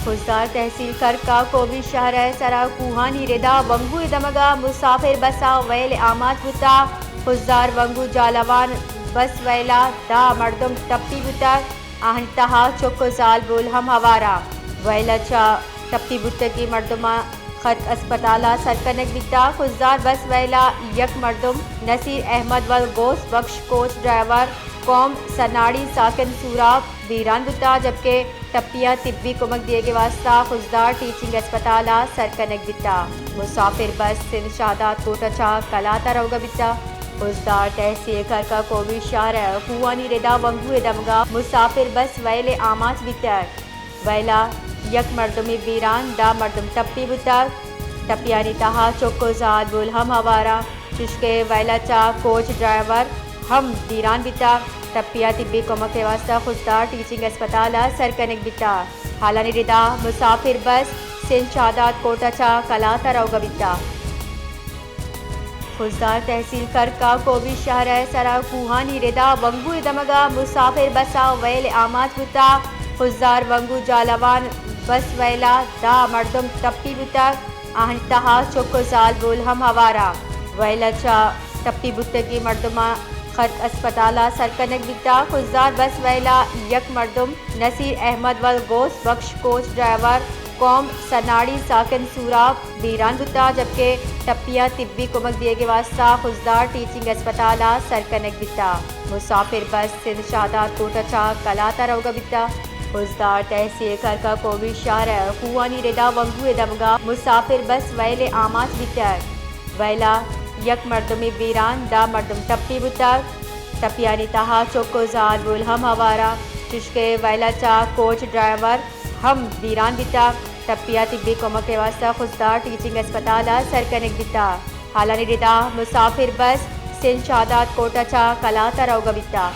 खुजदार तहसील करका कोबी शहर सरा कुहानी रेदा वंगू इदमगा मुसाफिर बसा वैल आमाद बुता खुजदार वंगू जालवान बस वैला दा मर्दम टप्पी बुता आहनतहा चोको जाल बोल हम हवारा वैला चा टप्पी बुता की मर्दमा खत अस्पताला सरकनक बिता खुजदार बस वैला यक मर्दम नसीर अहमद वल गोस बख्श कोच ड्राइवर कौम सनाड़ी साकन सूराब वीरान बुता जबकि टप्पियाँ तिब्बी कुमक दिए के वास्ता खुजदार टीचिंग अस्पताला सरकनक बिता मुसाफिर बस सिंध शादात कोटचा कलाता रौगा बिता खुजदार तहसील करका कोबी शहर हुआनी रेदा वंगू दमगा मुसाफिर बस वैले आमाज बिता वैला यक मर्दमी वीरान दा मर्दम टप्पी बुता टप्पियानी तहा चोको जाद बुल हम हवारा चुशके वैला चा कोच ड्राइवर हम वीरान बिता टप्पिया तिब्बी कोमक के वास्ता खुजदार टीचिंग अस्पताल सरकनक बिता हालानी रिदा मुसाफिर बस सिंध शादात कोटाचा कलाता रौगा बिता खुजदार तहसील करका कोबी शहर सरा कुहानी रेदा वंगू दमगा मुसाफिर बसा वैल आमाज बुता खुजदार वंगू जालवान बस वैला दा मर्दम टप्पी बुता आहनतहा चोको जाल बोल हम हवारा वैला चा टप्पी बुता की मर्दमा खत अस्पताला सरकनक बिता खुजदार बस वैला यक मर्दम नसीर अहमद वल गोस बख्श कोच ड्राइवर कौम सनाड़ी साकन सूराब वीरान बुता जबकि टप्पियाँ तिब्बी कुमक दिए के वास्ता खुजदार टीचिंग अस्पताला सरकनक बिता मुसाफिर बस सिंध शादात कोटचा कलाता रौगा बिता खुजदार तहसील करका कोबी शहर हुआनी रेदा वंगू दमगा मुसाफिर बस वैले आमाज बिता वैला यक मर्दमी वीरान दा मर्दम टप्पी बुता टप्पियानी तहा चोको जाद बुल हम हवारा चुशके वैला चा कोच ड्राइवर हम वीरान बिता टप्पिया तिब्बी कोमक के वास्ता खुजदार टीचिंग अस्पताल सरकनक बिता हालानी रिदा मुसाफिर बस सिंध शादात कोटाचा कलाता रौगा बिता।